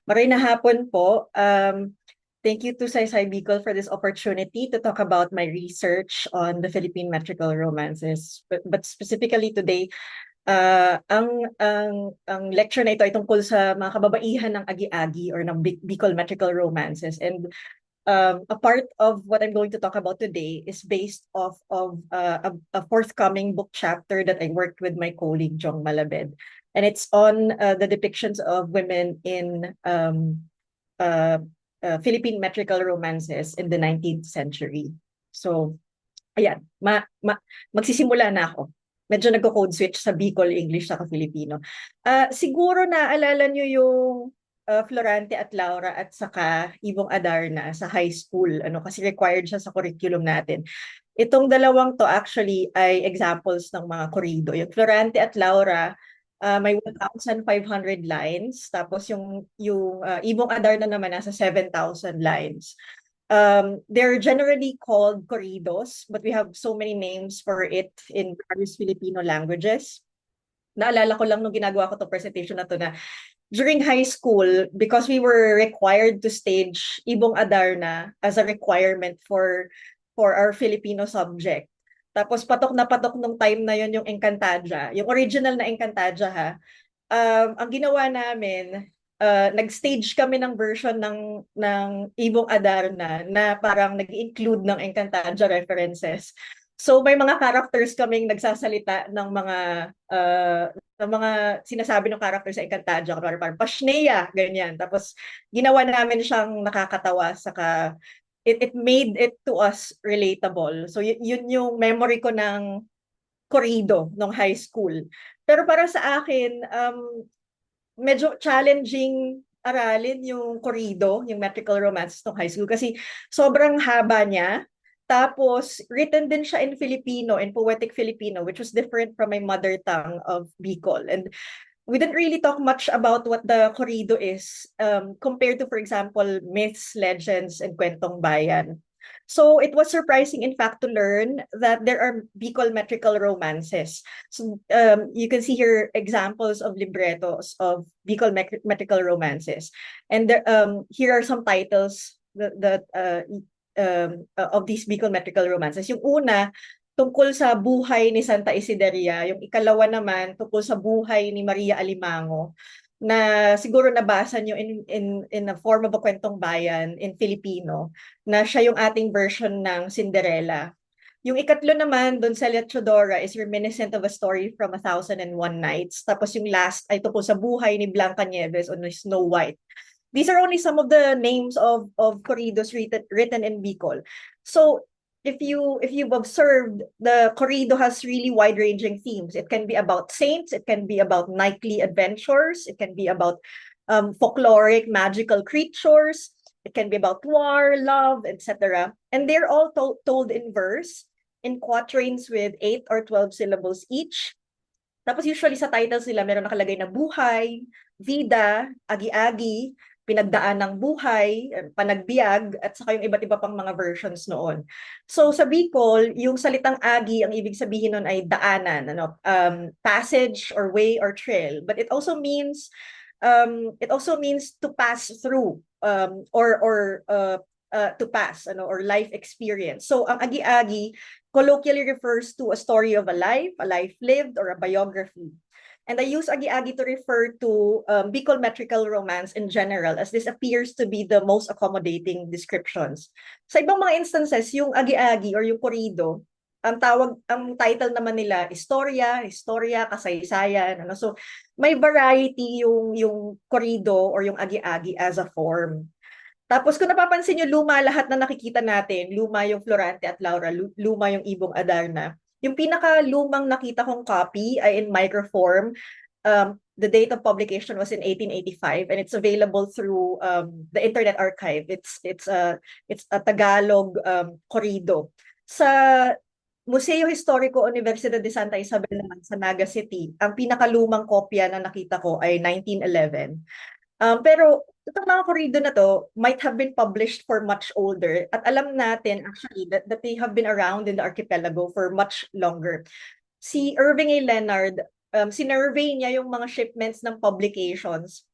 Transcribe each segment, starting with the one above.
Maray na hapon po. Thank you to Saysay Bicol for this opportunity to talk about my research on the Philippine metrical romances. But specifically today, ang lecture na ito ay tungkol sa mga kababaihan ng agi-agi or ng Bicol metrical romances. And a part of what I'm going to talk about today is based off of a forthcoming book chapter that I worked with my colleague Jong Malabed, and it's on the depictions of women in uh, Philippine metrical romances in the 19th century. So, ayan, magsisimula na ako. Medyo nagko-code switch sa Bicol English sa Filipino. Siguro naalala nyo yung Florante at Laura at saka Ibong Adarna sa high school, ano, kasi required siya sa curriculum natin. Itong dalawang to actually ay examples ng mga korido. Yung Florante at Laura, may 1,500 lines. Tapos yung Ibong Adarna naman nasa 7,000 lines. They're generally called corridos, but we have so many names for it in various Filipino languages. Naalala ko lang nung ginagawa ko to presentation na to na during high school, because we were required to stage Ibong Adarna as a requirement for our Filipino subject. Tapos patok na patok nung time na yon yung Encantadia. Yung original na Encantadia ha. Ang ginawa namin, nag-stage kami ng version ng Ibong Adarna na parang nag-include ng Encantadia references. So may mga characters kaming nagsasalita ng mga sinasabi ng character sa Encantadia, parang Pashnea, ganyan. Tapos ginawa namin siyang nakakatawa saka it made it to us relatable. So yun yung memory ko ng corrido nung high school. Pero para sa akin, medyo challenging aralin yung corrido, yung metrical romance nung high school kasi sobrang haba niya. Tapos, written din siya in Filipino, in poetic Filipino, which was different from my mother tongue of Bicol. And we didn't really talk much about what the corrido is compared to, for example, myths, legends, and kwentong bayan. So it was surprising, in fact, to learn that there are Bicol metrical romances. So you can see here examples of librettos of Bicol metrical romances. And here are some titles of these Bicol metrical romances. Yung una, tungkol sa buhay ni Santa Isideria. Yung ikalawa naman, tungkol sa buhay ni Maria Alimango na siguro nabasa nyo in a form of a kwentong bayan in Filipino, na siya yung ating version ng Cinderella. Yung ikatlo naman, doon sa Lechodora, is reminiscent of a story from A Thousand and One Nights. Tapos yung last ay tungkol sa buhay ni Blanca Nieves o ni Snow White. These are only some of the names of corridos written in Bicol. So if you've observed, the corrido has really wide-ranging themes. It can be about saints, it can be about knightly adventures, it can be about folkloric magical creatures, it can be about war, love, etc. And they're all told in verse, in quatrains with 8 or 12 syllables each. Tapos usually sa titles nila meron nakalagay na buhay, vida, agi-agi, pinagdaan ng buhay, panagbiag, at saka yung iba't iba pang mga versions noon. So sa Bicol, yung salitang agi, ang ibig sabihin nun ay daanan, passage or way or trail. But it also means to pass through, or to pass, or life experience. So ang agi-agi colloquially refers to a story of a life lived, or a biography. And I use agi-agi to refer to Bicol metrical romance in general, as this appears to be the most accommodating descriptions. Sa ibang mga instances, yung agi-agi or yung corrido, ang title naman nila, istorya, kasaysayan, ano. So may variety yung corrido or yung agi-agi as a form. Tapos kung napapansin nyo, luma lahat na nakikita natin. Luma yung Florante at Laura, luma yung Ibong Adarna. Yung pinaka-lumang nakita kong copy ay in microform. The date of publication was in 1885, and it's available through the Internet Archive. It's a Tagalog corrido. Sa Museo Historico Universidad de Santa Isabel naman sa Naga City, ang pinakalumang kopya na nakita ko ay 1911. Pero itong mga corrido na to might have been published for much older, at alam natin actually that they have been around in the archipelago for much longer. Si Irving A. Leonard, sinurvey niya yung mga shipments ng publications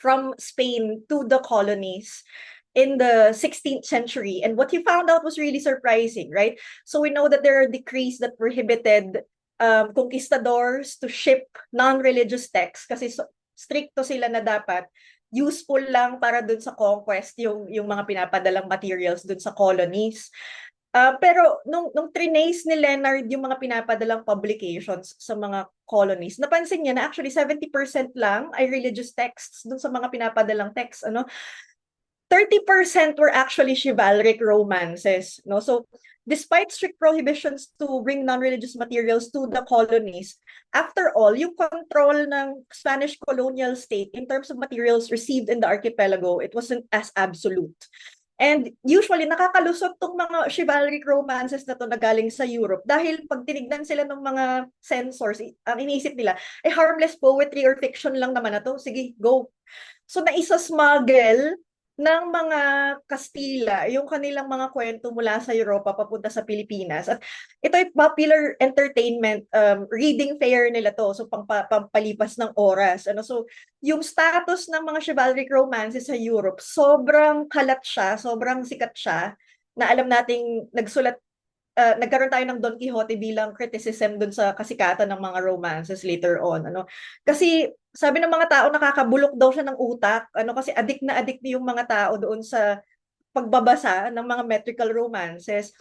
from Spain to the colonies in the 16th century. And what he found out was really surprising, right? So we know that there are decrees that prohibited conquistadors to ship non-religious texts kasi stricto sila na dapat useful lang para dun sa conquest yung mga pinapadalang materials dun sa colonies. Pero nung trinace ni Leonard yung mga pinapadalang publications sa mga colonies, napansin niya na actually 70% lang ay religious texts dun sa mga pinapadalang texts, ano? 30% were actually chivalric romances, no? So despite strict prohibitions to bring non-religious materials to the colonies, after all, yung control ng Spanish colonial state in terms of materials received in the archipelago, it wasn't as absolute. And usually, nakakalusot tong mga chivalric romances na to na galing sa Europe dahil pag tinignan sila ng mga censors, ang iniisip nila, harmless poetry or fiction lang naman na to. Sige, go. So, naisa-smuggle ng mga Kastila yung kanilang mga kwento mula sa Europa papunta sa Pilipinas. At ito ay popular entertainment reading fair nila to. So, pampalipas ng oras. So, yung status ng mga chivalric romances sa Europe, sobrang kalat siya, sobrang sikat siya, na alam nating nagkaroon tayo ng Don Quixote bilang criticism dun sa kasikatan ng mga romances later on. Kasi sabi ng mga tao, nakakabulok daw siya ng utak, kasi addict na addict yung mga tao doon sa pagbabasa ng mga metrical romances.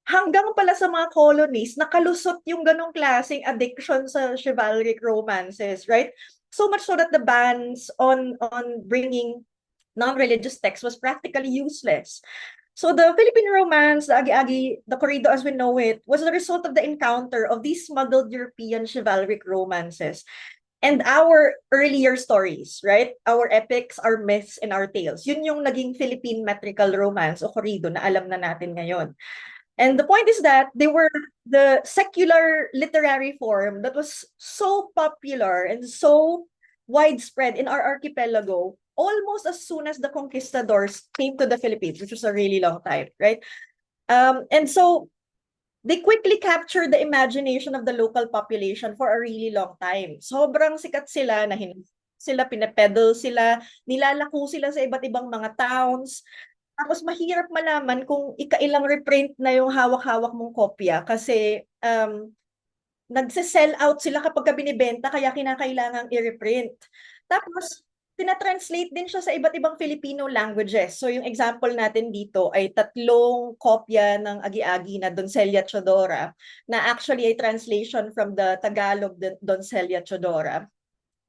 Hanggang pala sa mga colonies, nakalusot yung ganong klaseng addiction sa chivalric romances, right? So much so that the bans on bringing non-religious texts was practically useless. So the Philippine romance, the Agi-Agi, the Corrido as we know it, was the result of the encounter of these smuggled European chivalric romances and our earlier stories, right? Our epics, our myths, and our tales. Yun yung naging Philippine metrical romance o Corrido na alam na natin ngayon. And the point is that they were the secular literary form that was so popular and so widespread in our archipelago almost as soon as the conquistadors came to the Philippines, which was a really long time, right? And so they quickly captured the imagination of the local population for a really long time. Sobrang sikat sila, sila, pinapedal sila, nilalako sila sa iba't ibang mga towns. Tapos mahirap malaman kung ikailang reprint na yung hawak-hawak mong kopya kasi nagse-sell out sila kapag binibenta kaya kinakailangang i-reprint. Tapos tinatranslate din siya sa iba't ibang Filipino languages. So yung example natin dito ay 3 kopya ng Agi-Agi na Doncelia Chodora na actually ay translation from the Tagalog Doncelia Chodora.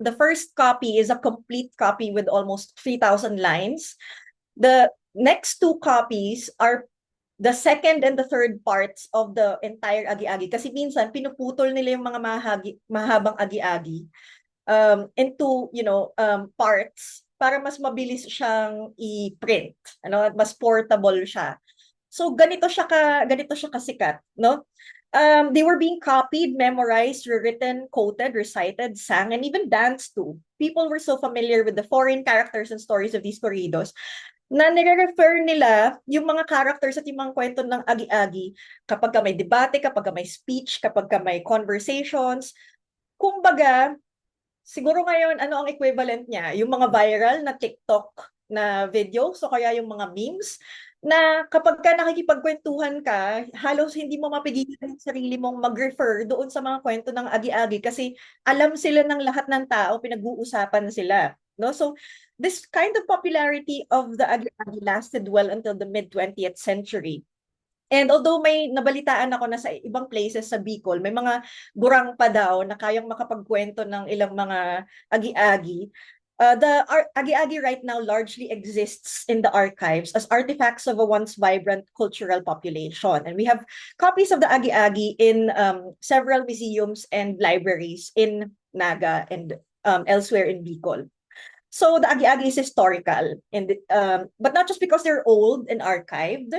The first copy is a complete copy with almost 3,000 lines. The next 2 copies are the second and the third parts of the entire Agi-Agi. Kasi minsan pinuputol nila yung mga mahabang Agi-Agi into parts para mas mabilis siyang i-print, mas portable siya. So ganito siya kasikat, no? They were being copied, memorized, rewritten, quoted, recited, sang, and even danced to. People were so familiar with the foreign characters and stories of these corridos na nire-refer nila yung mga characters at yung mga kwento ng Agi-Agi kapag may debate, kapag may speech, kapag may conversations. Kumbaga, siguro ngayon, ano ang equivalent niya? Yung mga viral na TikTok na video, so kaya yung mga memes, na kapag ka nakikipagkwentuhan ka, halos hindi mo mapigilan yung sarili mong mag-refer doon sa mga kwento ng Agi-Agi kasi alam sila ng lahat ng tao, pinag-uusapan sila. No? So, this kind of popularity of the Agi-Agi lasted well until the mid-20th century. And although may nabalitaan ako na sa ibang places sa Bicol, may mga gurang pa daw na kayang makapagkwento ng ilang mga agi-agi. The agi-agi right now largely exists in the archives as artifacts of a once vibrant cultural population. And we have copies of the agi-agi in several museums and libraries in Naga and elsewhere in Bicol. So the agi-agi is historical, but not just because they're old and archived.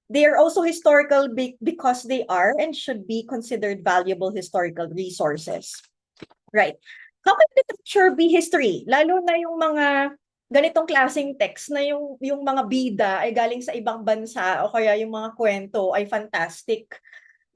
They are also historical because they are and should be considered valuable historical resources. Right. How can literature be history? Lalo na yung mga ganitong klaseng text na yung mga bida ay galing sa ibang bansa o kaya yung mga kwento ay fantastic.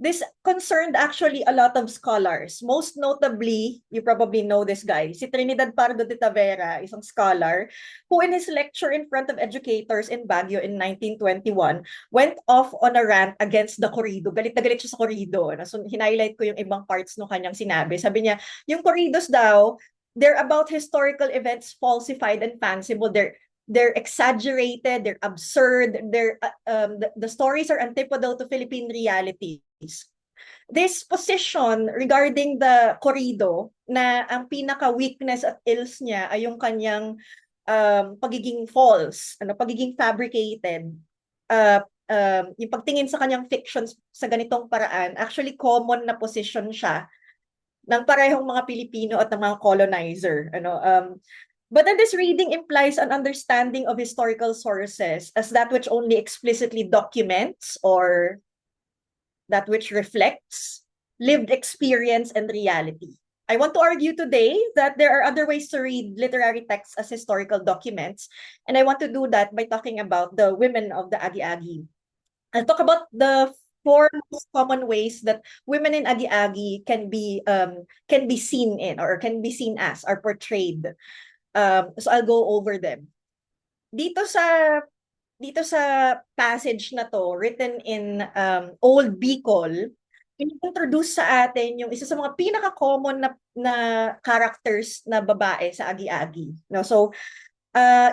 This concerned actually a lot of scholars. Most notably, you probably know this guy, si Trinidad Pardo de Tavera, isang scholar, who in his lecture in front of educators in Baguio in 1921, went off on a rant against the corrido. Galit na galit siya sa corrido. So, hinighlight ko yung ibang parts no kanyang sinabi. Sabi niya, yung corridos daw, they're about historical events falsified and fanciful. They're exaggerated, they're absurd, the stories are antipodal to Philippine realities. This position regarding the corrido na ang pinaka-weakness at ills niya ay yung kanyang pagiging false, pagiging fabricated, yung pagtingin sa kanyang fictions sa ganitong paraan, actually common na position siya ng parehong mga Pilipino at ng mga colonizer. But then this reading implies an understanding of historical sources as that which only explicitly documents or that which reflects lived experience and reality. I want to argue today that there are other ways to read literary texts as historical documents, and I want to do that by talking about the women of the Agi-Agi. I'll talk about the four most common ways that women in Agi-Agi can be seen in or can be seen as or portrayed. So I'll go over them. Dito sa passage na to, written in Old Bicol, introduce sa atin yung isa sa mga pinaka-common na characters na babae sa Agi-Agi. No? So,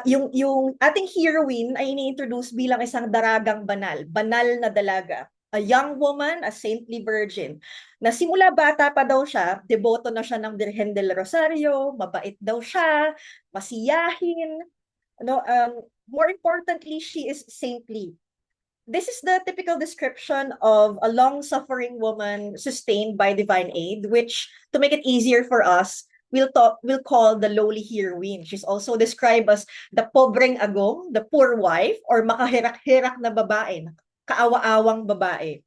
yung ating heroine ay ini-introduce bilang isang daragang banal na dalaga. A young woman, a saintly virgin, na simula bata pa daw siya, deboto na siya ng Birhen del Rosario, mabait daw siya, masiyahin, more importantly, she is saintly. This is the typical description of a long-suffering woman sustained by divine aid, which, to make it easier for us, we'll call the lowly heroine. She's also described as the pobreng agong, the poor wife, or makahirak-hirak na babae, kaawa-awang babae.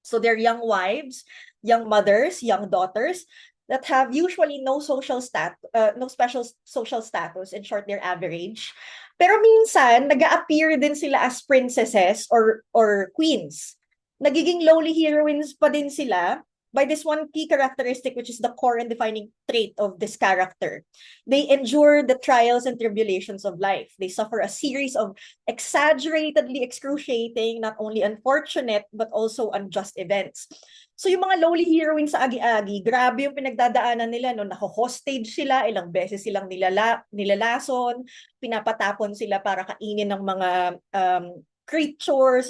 So they're young wives, young mothers, young daughters that have usually no special social status. In short, they're average. Pero minsan, nag-a-appear din sila as princesses or queens. Nagiging lowly heroines pa din sila by this one key characteristic, which is the core and defining trait of this character. They endure the trials and tribulations of life. They suffer a series of exaggeratedly excruciating, not only unfortunate, but also unjust events. So yung mga lowly heroines sa Agi-Agi, grabe yung pinagdadaanan nila, no? Nako-hostage sila, ilang beses silang nilalason, pinapatapon sila para kainin ng mga creatures,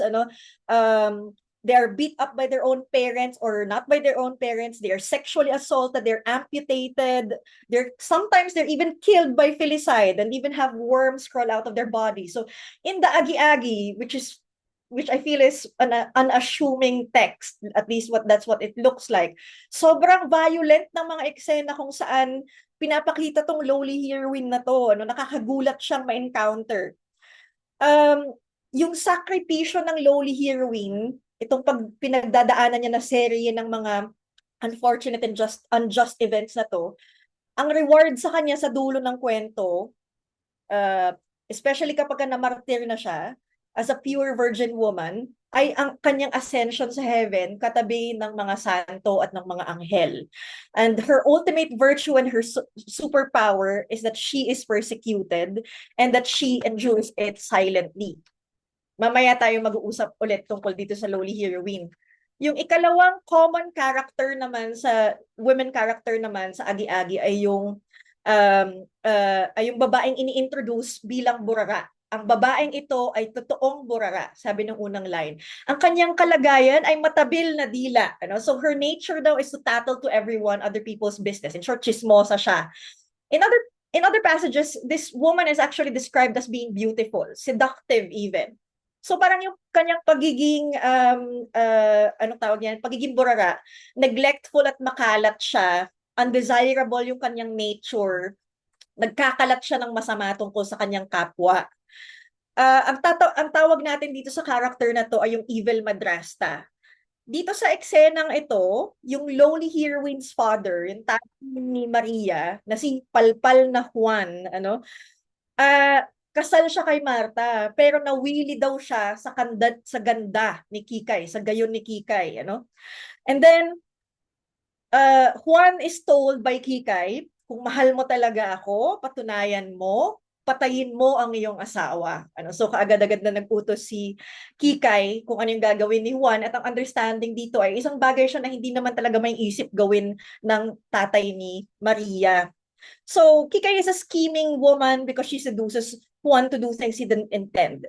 they are beat up by their own parents or not by their own parents. They are sexually assaulted. They're amputated. Sometimes they're even killed by filicide and even have worms crawl out of their body. So in the Agi-Agi, which I feel is an unassuming text, at least that's what it looks like. Sobrang violent ng mga eksena kung saan pinapakita tong lowly heroine na to, nakakagulat siyang ma-encounter. Yung sakripisyo ng lowly heroine, itong pinagdadaanan niya na serye ng mga unfortunate and unjust events na to, ang reward sa kanya sa dulo ng kwento, especially kapag namartir na siya, as a pure virgin woman, ay ang kanyang ascension sa heaven katabi ng mga santo at ng mga anghel. And her ultimate virtue and her superpower is that she is persecuted and that she endures it silently. Mamaya tayo mag-uusap ulit tungkol dito sa lowly heroine. Yung ikalawang common character naman women character naman sa Agi-Agi ay yung babaeng ini-introduce bilang burara. Ang babaeng ito ay totoong burara, sabi ng unang line. Ang kanyang kalagayan ay matabil na dila. So her nature daw is to tattle to everyone other people's business. In short, chismosa siya. In other passages, this woman is actually described as being beautiful, seductive even. So parang yung kanyang pagiging pagiging burara, neglectful at makalat siya, undesirable yung kanyang nature, nagkakalat siya ng masama tungkol sa kanyang kapwa. Ang tawag natin dito sa character na to ay yung evil madrasta. Dito sa eksenang ito, yung lowly heroine's father, yung tatay ni Maria, na si Palpal na Juan, kasal siya kay Marta, pero nawili daw siya sa ganda ni Kikay, sa gayon ni Kikay, ano? And then Juan is told by Kikay, kung mahal mo talaga ako, patunayan mo, patayin mo ang iyong asawa. Ano, so kaagad-agad na nag-utos si Kikay kung ano yung gagawin ni Juan, at ang understanding dito ay isang bagay siya na hindi naman talaga may isip gawin ng tatay ni Maria. So Kikay is a scheming woman because she seduces Juan to do things he didn't intend.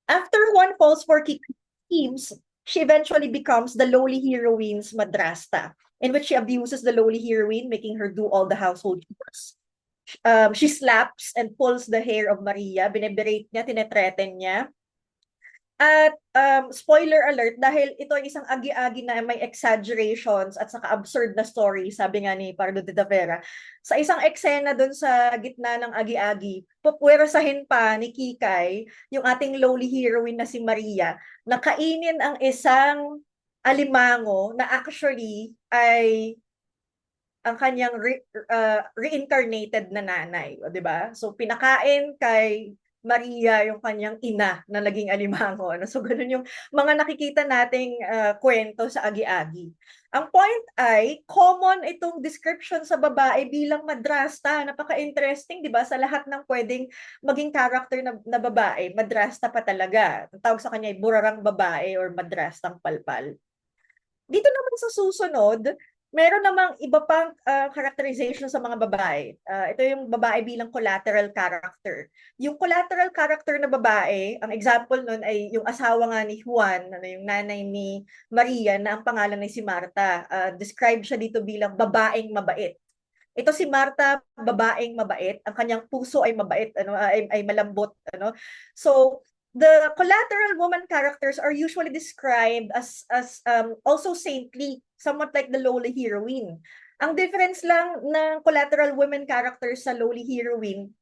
After Juan falls for Kikay's schemes, she eventually becomes the lowly heroine's madrasta, in which she abuses the lowly heroine, making her do all the household chores. She slaps and pulls the hair of Maria, biniberate niya, tinetreten niya. At spoiler alert, dahil ito ay isang agi-agi na may exaggerations at saka absurd na story, sabi nga ni Pardo de Tavera, sa isang eksena doon sa gitna ng agi-agi, pupwersahin pa ni Kikay yung ating lowly heroine na si Maria na kainin ang isang alimango na actually ay ang kanyang reincarnated na nanay, o 'di ba? So pinakain kay Maria yung kanyang ina na naging alimango. Ano? So ganun yung mga nakikita nating kwento sa Agi-Agi. Ang point ay common itong description sa babae bilang madrasta. Napaka-interesting, 'di ba? Sa lahat ng pwedeng maging character na babae, madrasta pa talaga. Ang tawag sa kanya ay burarang babae or madrastang palpal. Dito naman sa susunod, meron namang iba pang characterization sa mga babae. Ito yung babae bilang collateral character. Yung collateral character na babae, ang example nun ay yung asawa nga ni Juan, ano, yung nanay ni Maria na ang pangalan ay si Marta. Described siya dito bilang babaeng mabait. Ito si Marta, babaeng mabait. Ang kanyang puso ay mabait, ano, ay malambot, ano. So, the collateral woman characters are usually described as also saintly, somewhat like the lowly heroine. Ang difference lang ng collateral women characters sa lowly heroine,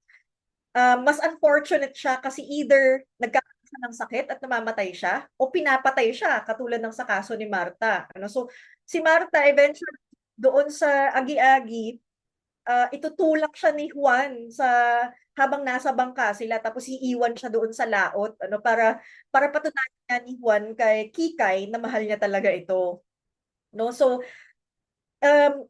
mas unfortunate siya kasi either nagkakaroon siya ng sakit at namamatay siya o pinapatay siya katulad ng sa kaso ni Marta. Ano, so si Marta eventually doon sa agi-agi, itutulak siya ni Juan sa habang nasa bangka sila, tapos iiwan siya doon sa laot, ano, para patunayan niya ni Juan kay Kikay na mahal niya talaga ito, no? So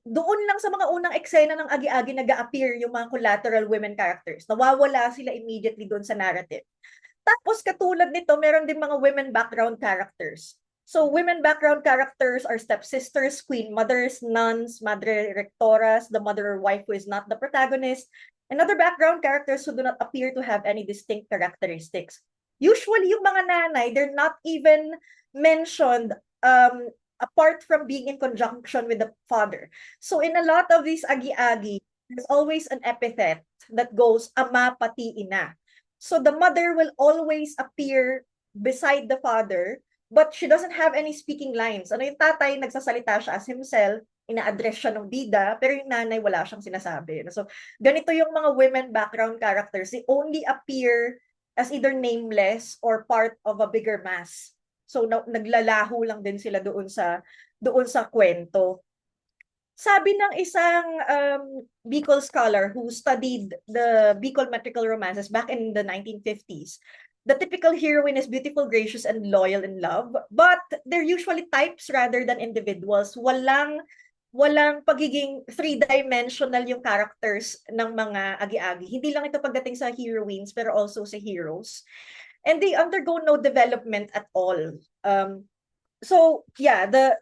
doon lang sa mga unang eksena ng Agi-Agi nag-a-appear yung mga collateral women characters. Nawawala sila immediately doon sa narrative. Tapos katulad nito, meron din mga women background characters. So women background characters are stepsisters, queen mothers, nuns, madre rectoras, the mother or wife who is not the protagonist, and other background characters who do not appear to have any distinct characteristics. Usually yung mga nanay, they're not even mentioned apart from being in conjunction with the father. So in a lot of these agi-agi, there's always an epithet that goes ama pati ina. So the mother will always appear beside the father, but she doesn't have any speaking lines. Ano, yung tatay, nagsasalita siya as himself, ina-address siya ng bida, pero yung nanay wala siyang sinasabi. So ganito yung mga women background characters. They only appear as either nameless or part of a bigger mass. So naglalaho lang din sila doon sa kwento. Sabi ng isang Bicol scholar who studied the Bicol metrical romances back in the 1950s, the typical heroine is beautiful, gracious, and loyal in love, but they're usually types rather than individuals. Walang pagiging three-dimensional yung characters ng mga agi-agi. Hindi lang ito pagdating sa heroines, pero also sa heroes. And they undergo no development at all. So yeah, the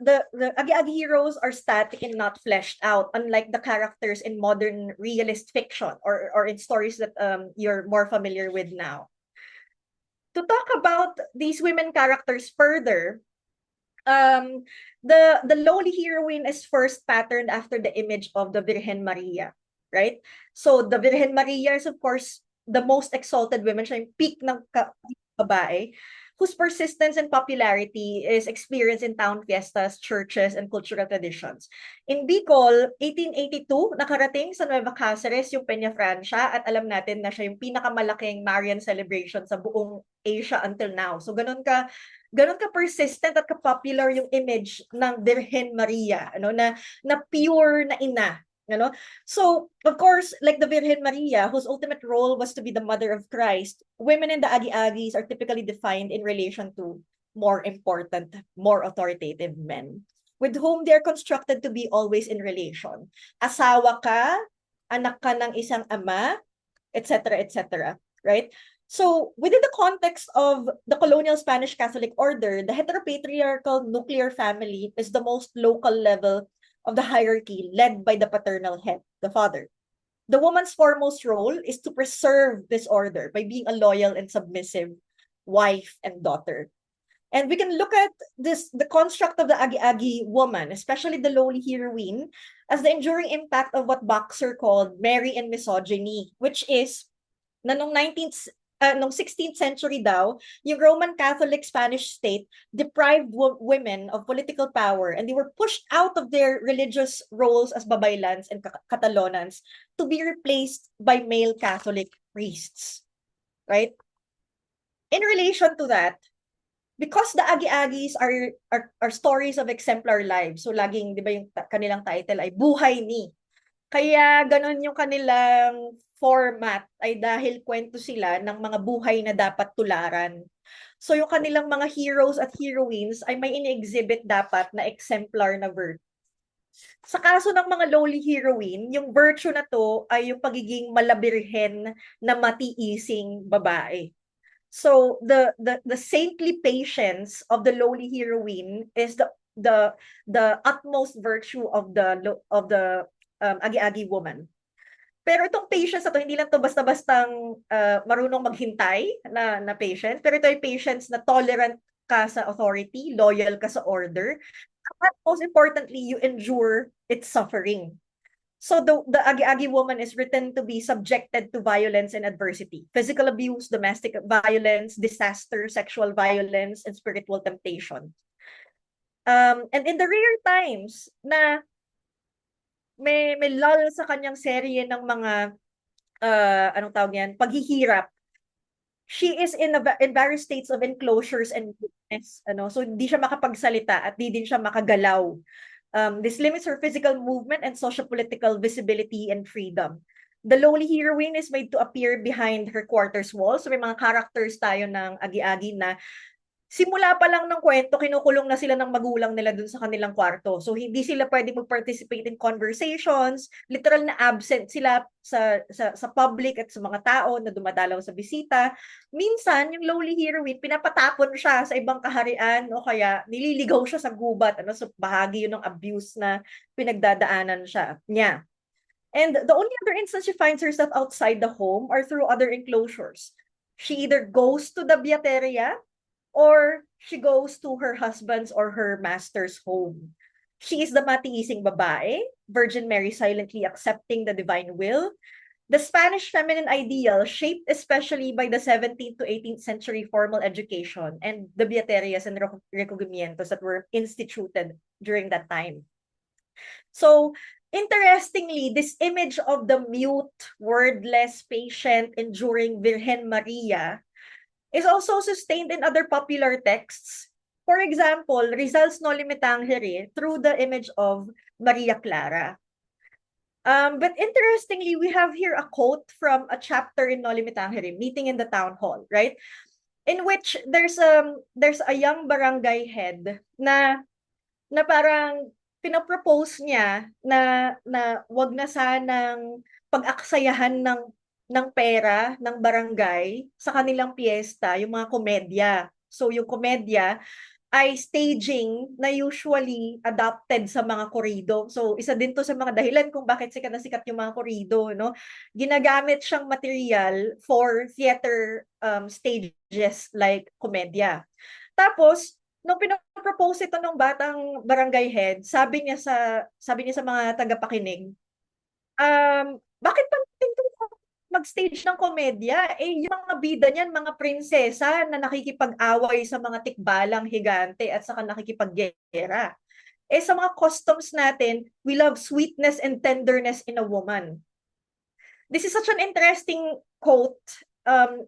agi-agi heroes are static and not fleshed out, unlike the characters in modern realist fiction or in stories that you're more familiar with now. To talk about these women characters further, the lowly heroine is first patterned after the image of the Virgen Maria, right? So the Virgen Maria is of course the most exalted woman, siya yung peak ng babae, whose persistence and popularity is experienced in town fiestas, churches, and cultural traditions. In Bicol, 1882, nakarating sa Nueva Cáceres yung Peña Francia, at alam natin na siya yung pinakamalaking Marian celebration sa buong Asia until now. So ganun ka persistent at ka-popular yung image ng Virgen Maria, ano, na pure na ina. You know? So, of course, like the Virgen Maria, whose ultimate role was to be the mother of Christ, women in the Agi-Agis are typically defined in relation to more important, more authoritative men, with whom they're constructed to be always in relation. Asawa ka, anak ka ng isang ama, etc., etc., right? So, within the context of the colonial Spanish Catholic order, the heteropatriarchal nuclear family is the most local level of the hierarchy led by the paternal head, the father. The woman's foremost role is to preserve this order by being a loyal and submissive wife and daughter. And we can look at this, the construct of the Agi-Agi woman, especially the lowly heroine, as the enduring impact of what Boxer called Mary and misogyny, which is na nung 16th century daw, yung Roman Catholic Spanish state deprived women of political power, and they were pushed out of their religious roles as babaylans and Catalonans to be replaced by male Catholic priests. Right? In relation to that, because the Agi-Agis are stories of exemplar lives, so laging, di ba yung kanilang title ay Buhay ni. Kaya ganun yung kanilang format ay dahil kwento sila ng mga buhay na dapat tularan. So yung kanilang mga heroes at heroines ay may ini-exhibit dapat na exemplar na virtue. Sa kaso ng mga lowly heroine, yung virtue na to ay yung pagiging malabirhen na matiising babae. So the saintly patience of the lowly heroine is the utmost virtue of the agi-agi woman. Pero itong patience na to, hindi lang to basta-bastang marunong maghintay na patient, pero ito ay patience na tolerant ka sa authority, loyal ka sa order, at most importantly, you endure its suffering. So the agi-agi woman is written to be subjected to violence and adversity, physical abuse, domestic violence, disaster, sexual violence, and spiritual temptation. And in the rare times na may lull sa kanyang serye ng mga anong tawag yan, paghihirap, she is in various states of enclosures and weakness, so hindi siya makapagsalita at di din siya makagalaw. This limits her physical movement and socio-political visibility and freedom. The lowly heroine is made to appear behind her quarters wall. So may mga characters tayo ng agi-agi na simula pa lang ng kwento, kinukulong na sila ng magulang nila dun sa kanilang kwarto. So hindi sila pwede mag-participate in conversations, literal na absent sila sa public at sa mga tao na dumadalaw sa bisita. Minsan, yung lowly heroine, pinapatapon siya sa ibang kaharian o kaya nililigaw siya sa gubat. So bahagi yun ng abuse na pinagdadaanan niya. And the only other instance she finds herself outside the home are through other enclosures. She either goes to the Beateria or she goes to her husband's or her master's home. She is the matiising babae, Virgin Mary silently accepting the divine will. The Spanish feminine ideal, shaped especially by the 17th to 18th century formal education and the beaterias and recogimientos that were instituted during that time. So, interestingly, this image of the mute, wordless, patient, enduring Virgen Maria is also sustained in other popular texts. For example, Rizal's Noli Me Tangere through the image of Maria Clara. But interestingly, we have here a quote from a chapter in Noli Me Tangere, Meeting in the Town Hall, right? In which there's a young barangay head na parang pinapropose niya na wag na sanang pag-aksayahan ng pera ng barangay sa kanilang piyesta, yung mga komedya. So yung komedya ay staging na usually adapted sa mga korido. So isa din to sa mga dahilan kung bakit sikat na sikat yung mga korido, no? Ginagamit siyang material for theater stages like komedya. Tapos nung pinapropose ito ng batang barangay head, sabi niya sa mga tagapakinig, bakit pa natin mag-stage ng komedya? Yung mga bida niyan, mga prinsesa na nakikipag-away sa mga tikbalang higante at saka nakikipaggera. Sa mga customs natin, we love sweetness and tenderness in a woman. This is such an interesting quote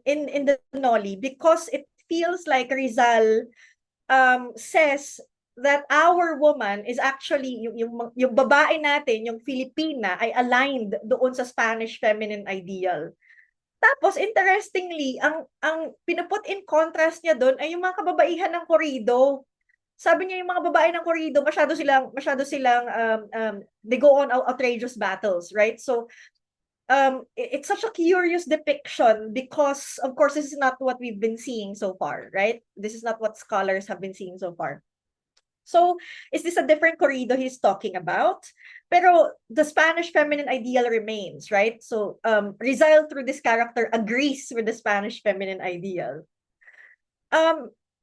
in the Noli because it feels like Rizal says that our woman is actually, yung babae natin, yung Filipina, ay aligned doon sa Spanish feminine ideal. Tapos, interestingly, ang pinuput in contrast niya doon ay yung mga kababaihan ng Corrido. Sabi niya yung mga babae ng Corrido, masyado silang, they go on outrageous battles, right? So, it's such a curious depiction because, of course, this is not what we've been seeing so far, right? This is not what scholars have been seeing so far. So, is this a different Corrido he's talking about? Pero the Spanish feminine ideal remains, right? So, Rizal, through this character, agrees with the Spanish feminine ideal.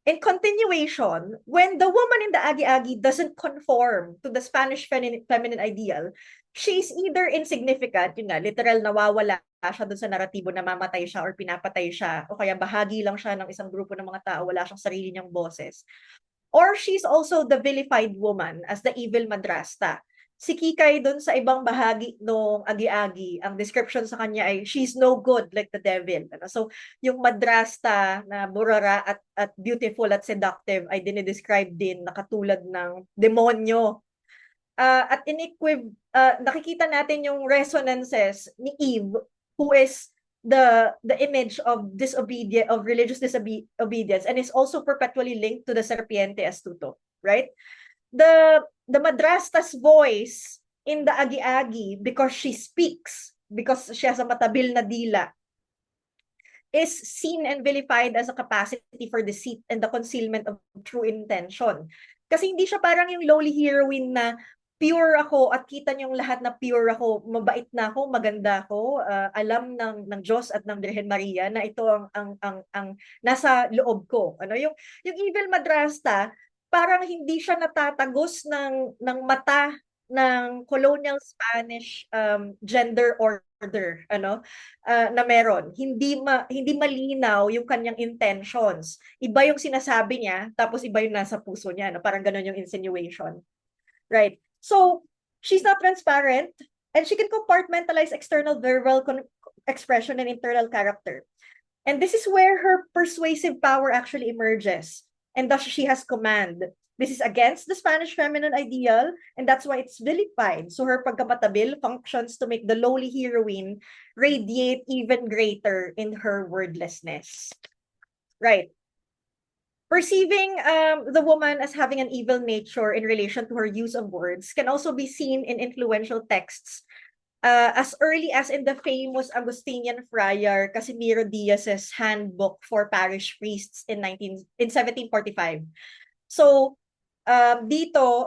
In continuation, when the woman in the Agi-Agi doesn't conform to the Spanish feminine ideal, she's either insignificant, yun nga, literal nawawala siya dun sa naratibo na mamatay siya or pinapatay siya, o kaya bahagi lang siya ng isang grupo ng mga tao, wala siyang sarili niyang boses. Or she's also the vilified woman as the evil madrasta. Si Kikay dun sa ibang bahagi nung Agi-Agi, ang description sa kanya ay she's no good like the devil. So yung madrasta na burara at beautiful at seductive ay dinidescribe din na katulad ng demonyo. At nakikita natin yung resonances ni Eve, who is the image of religious disobedience, and is also perpetually linked to the serpiente astuto, right? The madrasta's voice in the Agi-Agi, because she speaks, because she has a matabil na dila, is seen and vilified as a capacity for deceit and the concealment of true intention. Kasi hindi siya parang yung lowly heroine na pure ako at kita niyong lahat na pure ako, mabait na ako, maganda ako, alam ng Diyos at ng Virgen Maria na ito ang nasa loob ko. Yung evil madrasta, parang hindi siya natatagos ng mata ng colonial Spanish gender order na meron. Hindi malinaw yung kanyang intentions. Iba yung sinasabi niya, tapos iba yung nasa puso niya, parang ganun yung insinuation. Right. So, she's not transparent, and she can compartmentalize external verbal expression and internal character. And this is where her persuasive power actually emerges, and thus she has command. This is against the Spanish feminine ideal, and that's why it's vilified. So her pagkamatabil functions to make the lowly heroine radiate even greater in her wordlessness. Right. Perceiving the woman as having an evil nature in relation to her use of words can also be seen in influential texts as early as in the famous Augustinian friar Casimiro Diaz's Handbook for Parish Priests in 1745. So dito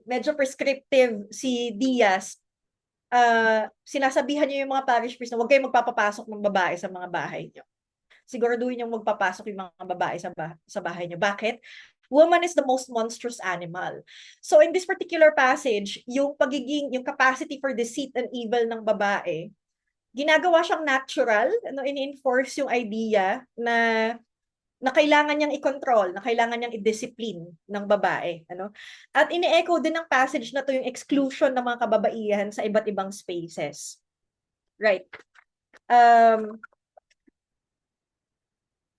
medyo prescriptive si Diaz. Sinasabihan niyo yung mga parish priests na huwag kayong magpapapasok ng babae sa mga bahay niyo. Siguraduhin yung magpapasok yung mga babae sa bahay niyo. Bakit? Woman is the most monstrous animal. So in this particular passage, yung capacity for deceit and evil ng babae, ginagawa siyang natural, ini-enforce yung idea na kailangan niyang i-control, na kailangan niyang i-discipline ng babae. At ini-echo din ng passage na to yung exclusion ng mga kababaihan sa iba't ibang spaces. Right.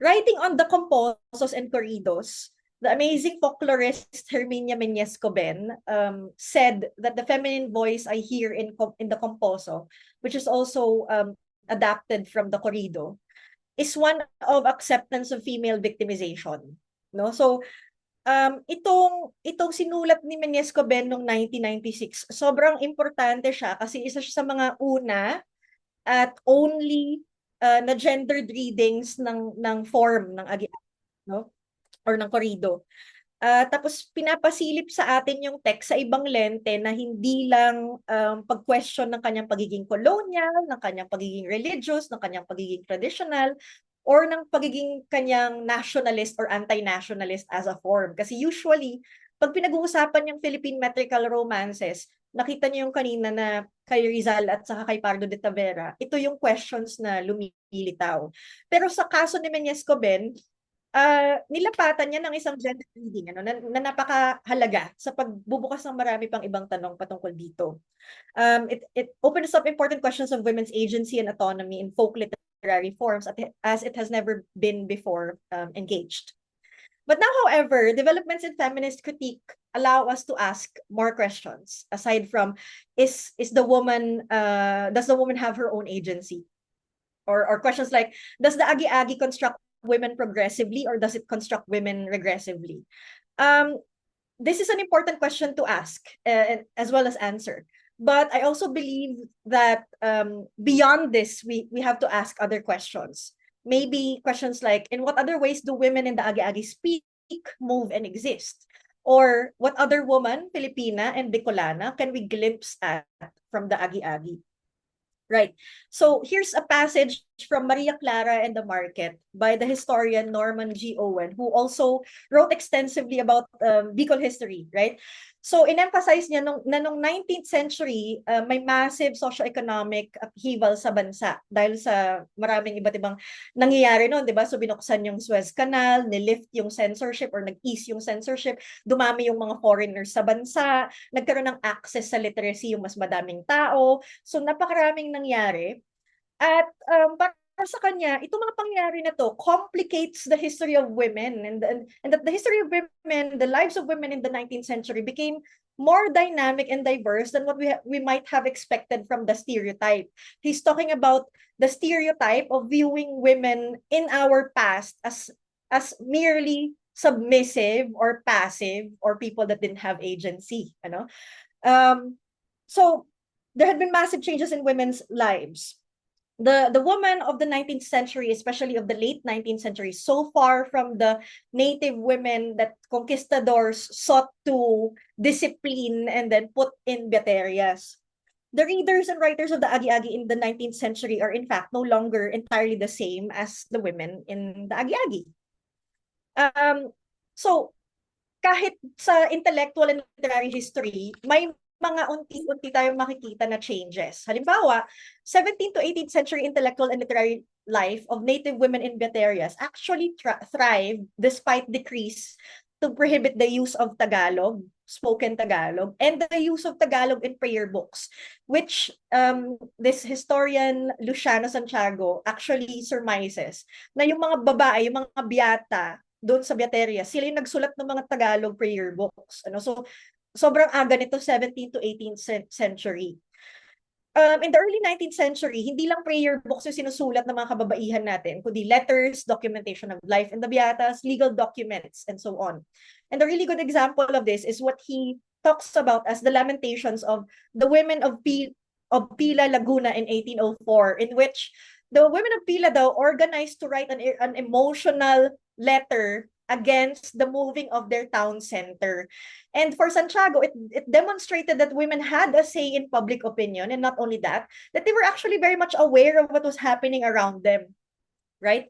Writing on the composos and corridos, the amazing folklorist Herminia Meñez-Coben said that the feminine voice I hear in the composo, which is also adapted from the corrido, is one of acceptance of female victimization. So, itong sinulat ni Meñez-Coben noong 1996, sobrang importante siya kasi isa siya sa mga una at only na gendered readings ng form ng Agi-Agi, or ng corrido. Tapos pinapasilip sa atin yung text sa ibang lente na hindi lang pag-question ng kanyang pagiging colonial, ng kanyang pagiging religious, ng kanyang pagiging traditional, or ng pagiging kanyang nationalist or anti-nationalist as a form. Kasi usually, pag pinag-uusapan yung Philippine metrical romances, nakita niyo yung kanina na kay Rizal at saka kay Pardo de Tavera, ito yung questions na lumilitaw. Pero sa kaso ni Meñez-Coben, nilapatan niya ng isang gender reading na napakahalaga sa pagbubukas ng marami pang ibang tanong patungkol dito. It opens up important questions of women's agency and autonomy in folk literary forms as it has never been before engaged. But now, however, developments in feminist critique allow us to ask more questions aside from is the woman does the woman have her own agency? Or questions like, does the Agi-Agi construct women progressively or does it construct women regressively? This is an important question to ask as well as answer. But I also believe that beyond this, we have to ask other questions. Maybe questions like, in what other ways do women in the Agi-Agi speak, move, and exist? Or what other woman, Filipina and Bicolana, can we glimpse at from the Agi-Agi? Right. So here's a passage from Maria Clara and the Market by the historian Norman G. Owen, who also wrote extensively about Bicol history, right? So in-emphasize niya nung 19th century, may massive socio-economic upheaval sa bansa dahil sa maraming iba't ibang nangyayari noon, di ba? So binuksan yung Suez Canal, nilift yung censorship or nag-ease yung censorship, dumami yung mga foreigners sa bansa, nagkaroon ng access sa literacy yung mas madaming tao. So napakaraming nangyari. At para sa kanya, itong mga pangyayari na to complicates the history of women and that the history of women, the lives of women in the 19th century became more dynamic and diverse than what we might have expected from the stereotype. He's talking about the stereotype of viewing women in our past as merely submissive or passive or people that didn't have agency, ano? So there had been massive changes in women's lives. The woman of the 19th century, especially of the late 19th century, so far from the native women that conquistadors sought to discipline and then put in baterias. The readers and writers of the Agi-Agi in the 19th century are in fact no longer entirely the same as the women in the Agi-Agi. So kahit sa intellectual and literary history, may mga unti-unti tayong makikita na changes. Halimbawa, 17th to 18th century intellectual and literary life of native women in baterias actually thrived despite decrees to prohibit the use of Tagalog, spoken Tagalog, and the use of Tagalog in prayer books, which this historian Luciano Santiago actually surmises na yung mga babae, yung mga biyata doon sa Biateria, sila yung nagsulat ng mga Tagalog prayer books. So sobrang aga nito, 17th to 18th century. In the early 19th century, hindi lang prayer books yung sinusulat ng mga kababaihan natin, kundi letters, documentation of life in the Beatas, legal documents, and so on. And a really good example of this is what he talks about as the lamentations of the women of Pila, Laguna in 1804, in which the women of Pila daw organized to write an emotional letter against the moving of their town center. And for Santiago, it demonstrated that women had a say in public opinion, and not only that they were actually very much aware of what was happening around them, right?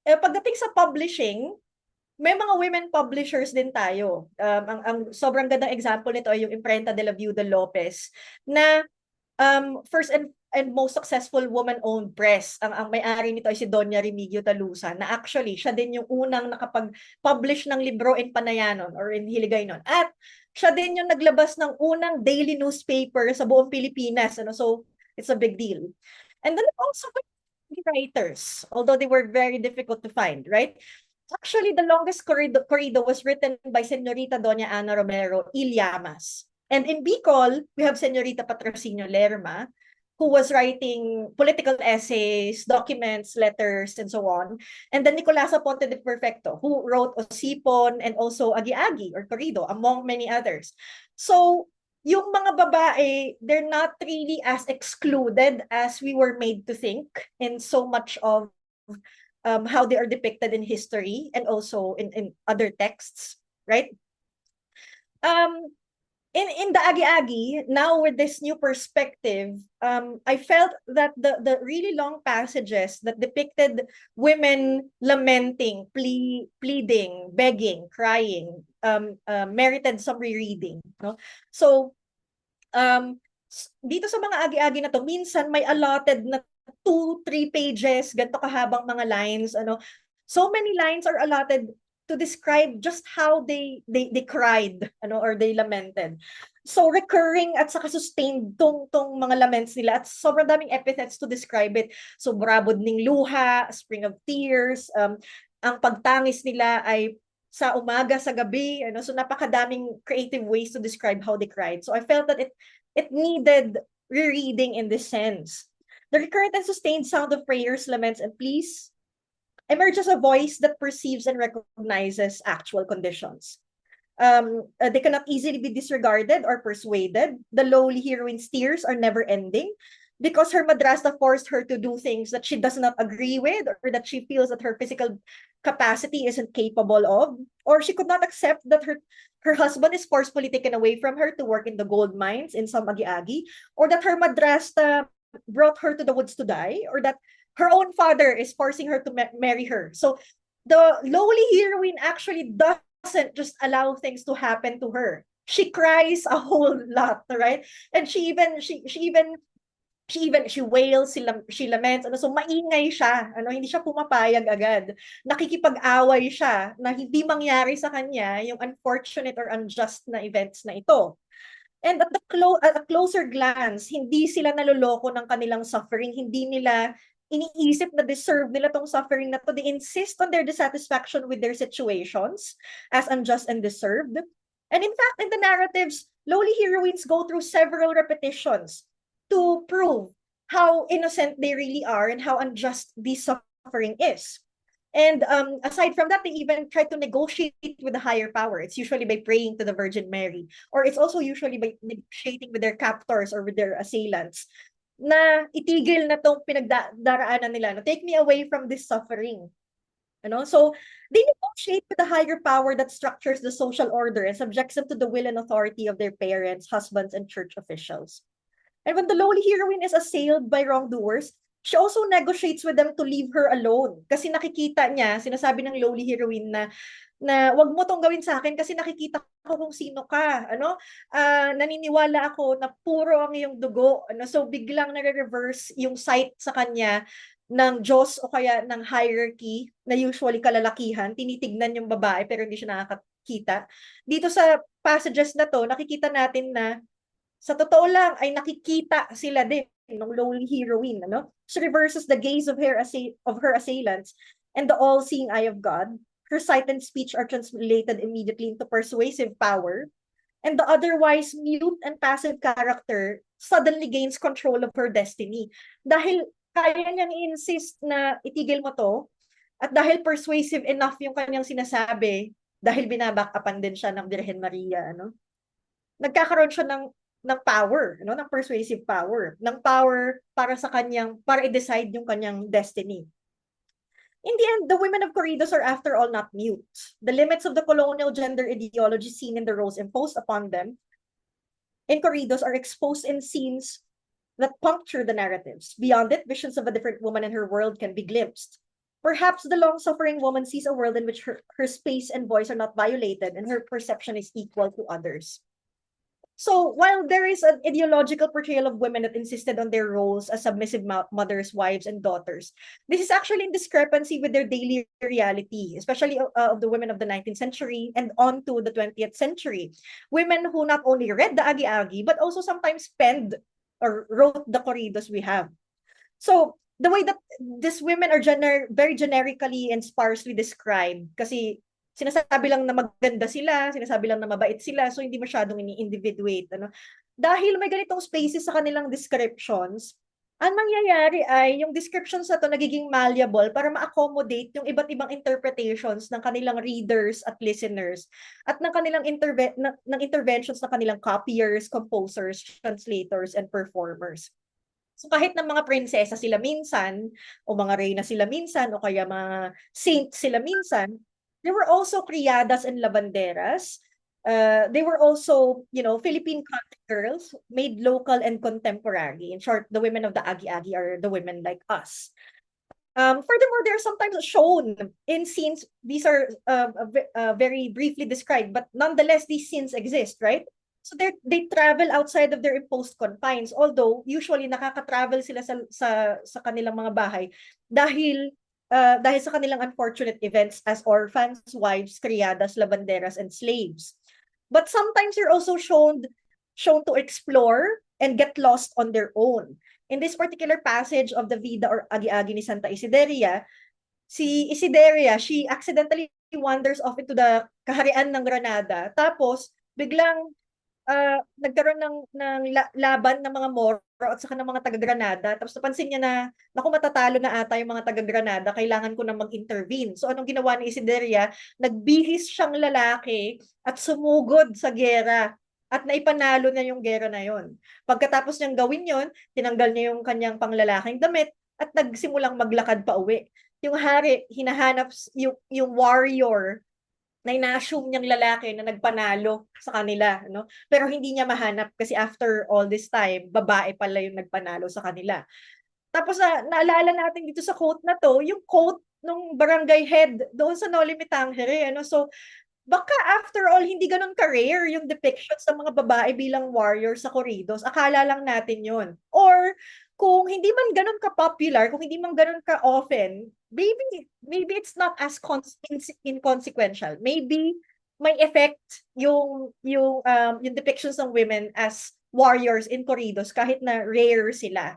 Pagdating sa publishing, may mga women publishers din tayo. Ang sobrang gandang example nito ay yung Imprenta de la Viuda Lopez na first and most successful woman-owned press. Ang may-ari nito ay si Doña Remigio Talusa, na actually siya din yung unang nakapag-publish ng libro in Panayanon or in Hiligaynon. At siya din yung naglabas ng unang daily newspaper sa buong Pilipinas. So it's a big deal. And then also writers, although they were very difficult to find, right? Actually, the longest corrido was written by Señorita Doña Ana Romero Llamas. And in Bicol, we have Señorita Patrocinio Lerma, who was writing political essays, documents, letters, and so on. And then Nicolasa Ponte de Perfecto, who wrote Osipon and also Agi-Agi or Corrido, among many others. So, yung mga babae, they're not really as excluded as we were made to think in so much of how they are depicted in history and also in other texts, right? In the Agi-Agi, now with this new perspective, I felt that the really long passages that depicted women lamenting, pleading, begging, crying, merited some rereading. No? So, dito sa mga Agi-Agi na to, minsan may allotted na 2-3 pages, ganito kahabang mga lines. So many lines are allotted to describe just how they cried or they lamented. So recurring at saka sustained tong mga laments nila at sobrang daming epithets to describe it. So brabod ning luha, spring of tears, ang pagtangis nila ay sa umaga, sa gabi, so napakadaming creative ways to describe how they cried. So I felt that it needed rereading in this sense. The recurrent and sustained sound of prayers, laments, and pleas emerges a voice that perceives and recognizes actual conditions. They cannot easily be disregarded or persuaded. The lowly heroine's tears are never ending because her madrasta forced her to do things that she does not agree with, or that she feels that her physical capacity isn't capable of, or she could not accept that her husband is forcefully taken away from her to work in the gold mines in some agi-agi, or that her madrasta brought her to the woods to die, or that her own father is forcing her to marry her. So the lowly heroine actually doesn't just allow things to happen to her. She cries a whole lot, right? And she wails, she laments, so maingay siya, hindi siya pumapayag agad. Nakikipag-away siya na hindi mangyari sa kanya yung unfortunate or unjust na events na ito. And at a closer glance, hindi sila naloloko ng kanilang suffering, hindi nila iniisip na deserve nila tong suffering na to. They insist on their dissatisfaction with their situations as unjust and deserved. And in fact, in the narratives, lowly heroines go through several repetitions to prove how innocent they really are and how unjust this suffering is. And aside from that, they even try to negotiate with the higher power. It's usually by praying to the Virgin Mary, or it's also usually by negotiating with their captors or with their assailants na itigil na tong pinagdaraanan nila, na take me away from this suffering. So they negotiate with the higher power that structures the social order and subjects them to the will and authority of their parents, husbands, and church officials. And when the lowly heroine is assailed by wrongdoers, she also negotiates with them to leave her alone. Kasi nakikita niya, sinasabi ng lowly heroine na wag mo tong gawin sa akin kasi nakikita ko kung sino ka. Naniniwala ako na puro ang iyong dugo. So biglang nare-reverse yung sight sa kanya ng Diyos o kaya ng hierarchy na usually kalalakihan. Tinitignan yung babae pero hindi siya nakakita. Dito sa passages na to, nakikita natin na sa totoo lang ay nakikita sila din ng lowly heroine. She reverses the gaze of her assailants and the all-seeing eye of God. Her sight and speech are translated immediately into persuasive power, and the otherwise mute and passive character suddenly gains control of her destiny. Dahil kaya niyang i-insist na itigil mo to, at dahil persuasive enough yung kanyang sinasabi, dahil binabackupan din siya ng Birhen Maria, nagkakaroon siya ng power, ng persuasive power, ng power para i-decide yung kanyang destiny. In the end, the women of Corridos are after all not mute. The limits of the colonial gender ideology seen in the roles imposed upon them in Corridos are exposed in scenes that puncture the narratives. Beyond it, visions of a different woman and her world can be glimpsed. Perhaps the long-suffering woman sees a world in which her space and voice are not violated and her perception is equal to others. So while there is an ideological portrayal of women that insisted on their roles as submissive mothers, wives, and daughters, this is actually in discrepancy with their daily reality, especially of the women of the 19th century and on to the 20th century. Women who not only read the Agi-Agi, but also sometimes penned or wrote the corridos we have. So the way that these women are very generically and sparsely described, kasi sinasabi lang na maganda sila, sinasabi lang na mabait sila, so hindi masyadong ini-individuate. Dahil may ganitong spaces sa kanilang descriptions, ang nangyayari ay yung descriptions na to nagiging malleable para ma-accommodate yung iba't ibang interpretations ng kanilang readers at listeners at ng kanilang interventions ng kanilang copyers, composers, translators, and performers. So kahit ng mga prinsesa sila minsan, o mga reyna sila minsan, o kaya mga saint sila minsan, there were also criadas and lavanderas. They were also, Philippine country girls made local and contemporary. In short, the women of the Agi-Agi are the women like us. Furthermore, they're sometimes shown in scenes. These are very briefly described, but nonetheless, these scenes exist, right? So they travel outside of their imposed confines. Although usually nakaka-travel sila sa kanilang mga bahay dahil sa kanilang unfortunate events as orphans, wives, criadas, lavanderas, and slaves. But sometimes they're also shown to explore and get lost on their own. In this particular passage of the Vida or Agi-Agi ni Santa Isideria, si Isideria, she accidentally wanders off into the kaharian ng Granada. Tapos, biglang nagkaroon ng laban ng mga Moro at saka ng mga taga-Granada. Tapos napansin niya na, naku, matatalo na ata yung mga taga-Granada, kailangan ko na mag-intervene. So anong ginawa ni Isideria? Nagbihis siyang lalaki at sumugod sa gera. At naipanalo na yung gera na yon. Pagkatapos niyang gawin yon, tinanggal niya yung kanyang panglalaking damit at nagsimulang maglakad pa uwi. Yung hari, hinahanap yung warrior na ina-assume niyang lalaki na nagpanalo sa kanila, no? Pero hindi niya mahanap kasi after all this time, babae pala yung nagpanalo sa kanila. Tapos naalala natin dito sa quote na to, yung quote nung barangay head doon sa Noli Me Tangere, ano? So, baka after all, hindi ganun ka-rare yung depictions ng mga babae bilang warrior sa corridos. Akala lang natin yun. Or, kung hindi man ganun ka-popular, kung hindi man ganun ka-often, maybe it's not as inconsequential. Maybe may effect yung depictions ng women as warriors in corridos kahit na rare sila.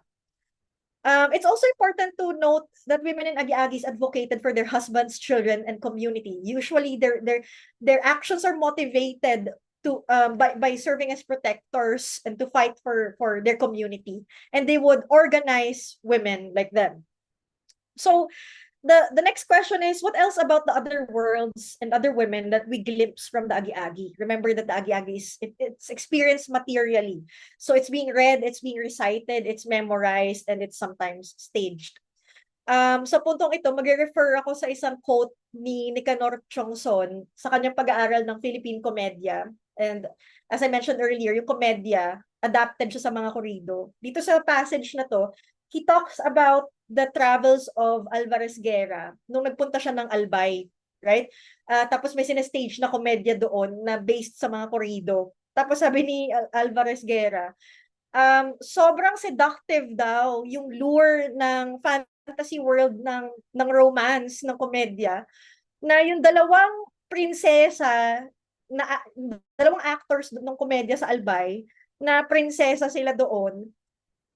It's also important to note that women in Agi-Agis advocated for their husbands, children, and community. Usually, their actions are motivated to by serving as protectors and to fight for their community, and they would organize women like them. So, the next question is, what else about the other worlds and other women that we glimpse from the Agi-Agi? Remember that the Agi-Agi it's experienced materially. So it's being read, it's being recited, it's memorized, and it's sometimes staged. Sa puntong ito, magre-refer ako sa isang quote ni Nicanor Chongson sa kanyang pag-aaral ng Philippine Komedya. And as I mentioned earlier, yung komedya, adapted siya sa mga corrido. Dito sa passage na to, he talks about the travels of Alvarez Guerra nung nagpunta siya ng Albay, right? Tapos may sinestage na komedya doon na based sa mga corrido. Tapos sabi ni Alvarez Guerra, sobrang seductive daw yung lure ng fantasy world ng romance, ng komedya, na yung dalawang prinsesa, dalawang actors ng komedya sa Albay, na prinsesa sila doon,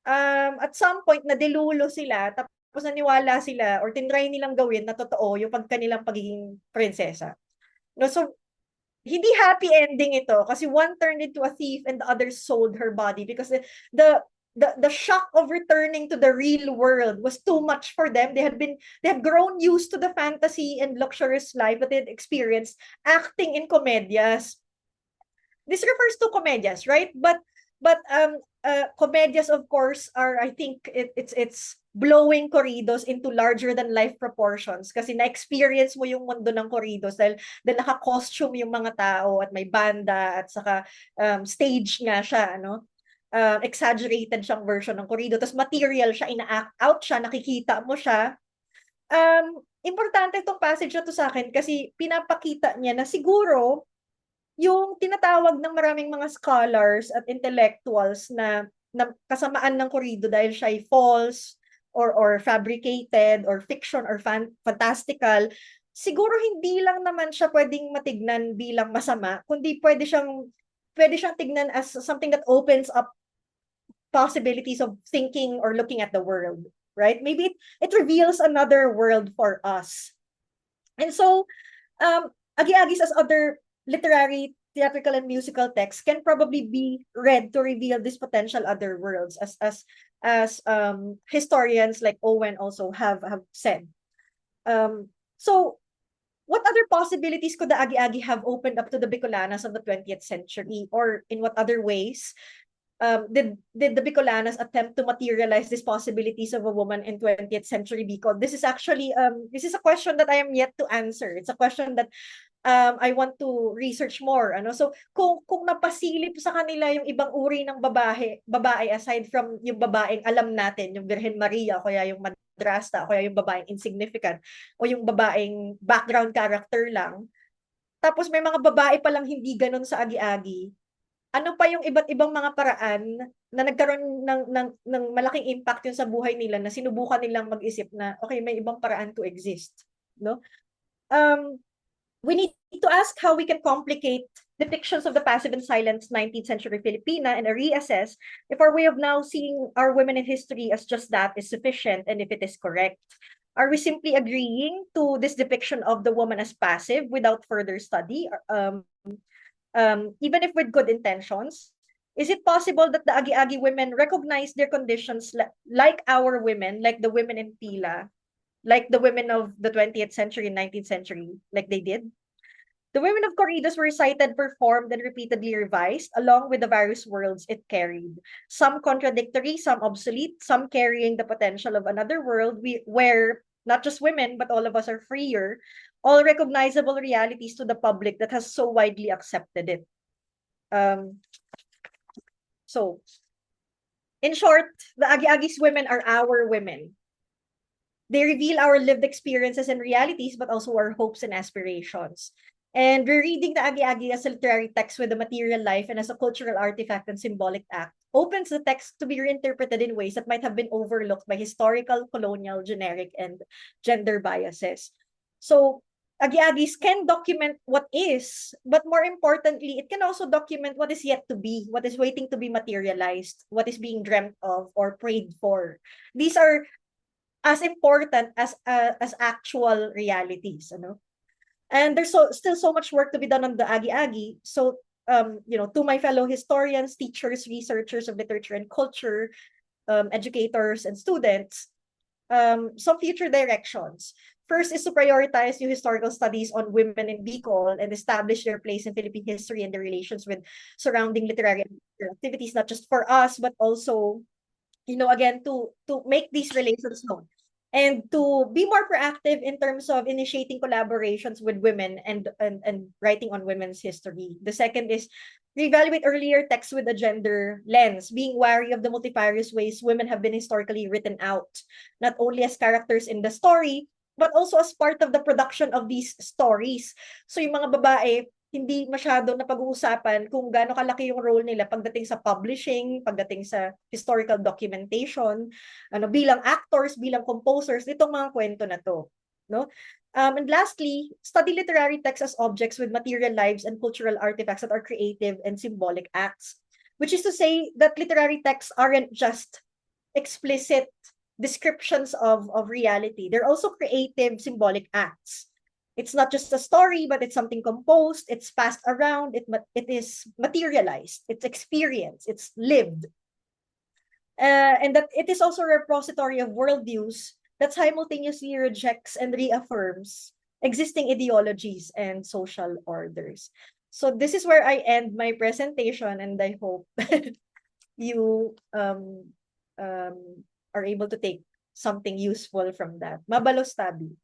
at some point na dilulo sila, tapos naniwala sila or tinry nilang gawin na totoo yung kanilang pagiging prinsesa. No, so hindi happy ending ito kasi one turned into a thief and the other sold her body because the shock of returning to the real world was too much for them. They had grown used to the fantasy and luxurious life that they had experienced acting in comedias. This refers to comedias, right? But comedias, of course, are, I think it's blowing corridos into larger than life proportions kasi na-experience mo yung mundo ng corridos dahil naka-costume yung mga tao at may banda at saka stage nga siya, ano? Exaggerated siyang version ng corrido, tapos material siya, ina-act out siya, nakikita mo siya. Importante itong passage na to sa akin kasi pinapakita niya na siguro yung tinatawag ng maraming mga scholars at intellectuals na kasamaan ng corrido dahil siya ay false or fabricated or fiction or fantastical, siguro hindi lang naman siya pwedeng matignan bilang masama, kundi pwede siyang tignan as something that opens up possibilities of thinking or looking at the world, right? Maybe it reveals another world for us. And so, Agi-Agis as other literary, theatrical, and musical texts can probably be read to reveal these potential other worlds, as historians like Owen also have said. So, what other possibilities could the Agi-Agi have opened up to the Bicolanas of the 20th century, or in what other ways did the Bicolanas attempt to materialize these possibilities of a woman in 20th century Bicol? This is actually this is a question that I am yet to answer. It's a question that I want to research more, ano. So kung napasilip sa kanila yung ibang uri ng babae aside from yung babaeng alam natin, yung Virgen Maria, o kaya yung madrasta, o kaya yung babaeng insignificant, o yung babaeng background character lang, tapos may mga babae palang hindi ganun sa Agi-Agi, ano pa yung iba't ibang mga paraan na nagkaroon ng malaking impact yun sa buhay nila na sinubukan nilang mag-isip na okay, may ibang paraan to exist, no? We need to ask how we can complicate depictions of the passive and silent 19th century Filipina and reassess if our way of now seeing our women in history as just that is sufficient and if it is correct. Are we simply agreeing to this depiction of the woman as passive without further study? Even if with good intentions? Is it possible that the Agi-Agi women recognize their conditions like our women, like the women in Pila, like the women of the 20th century and 19th century, like they did? The women of Corridos were cited, performed, and repeatedly revised, along with the various worlds it carried. Some contradictory, some obsolete, some carrying the potential of another world where not just women, but all of us are freer, all recognizable realities to the public that has so widely accepted it. Um, so, in short, the Agi-Agi's women are our women. They reveal our lived experiences and realities, but also our hopes and aspirations. And rereading the Agi-Agi as a literary text with a material life and as a cultural artifact and symbolic act opens the text to be reinterpreted in ways that might have been overlooked by historical, colonial, generic, and gender biases. So, Agi-Agis can document what is, but more importantly, it can also document what is yet to be, what is waiting to be materialized, what is being dreamt of or prayed for. These are as important as actual realities, ano? And there's still so much work to be done on the Agi-Agi. So, to my fellow historians, teachers, researchers of literature and culture, educators and students, some future directions. First is to prioritize new historical studies on women in Bicol and establish their place in Philippine history and their relations with surrounding literary activities, not just for us, but also, again, to make these relations known and to be more proactive in terms of initiating collaborations with women and writing on women's history. The second is reevaluate earlier texts with a gender lens, being wary of the multifarious ways women have been historically written out, not only as characters in the story, but also as part of the production of these stories. So yung mga babae, hindi masyado na pag-uusapan kung gaano kalaki yung role nila pagdating sa publishing, pagdating sa historical documentation, bilang actors, bilang composers, nitong mga kwento na to, no? And lastly, study literary texts as objects with material lives and cultural artifacts that are creative and symbolic acts. Which is to say that literary texts aren't just explicit descriptions of reality. They're also creative symbolic acts. It's not just a story, but it's something composed, it's passed around, it is materialized, it's experienced, it's lived. And that it is also a repository of worldviews that simultaneously rejects and reaffirms existing ideologies and social orders. So this is where I end my presentation, and I hope you are able to take something useful from that. Mabalos, Tabi.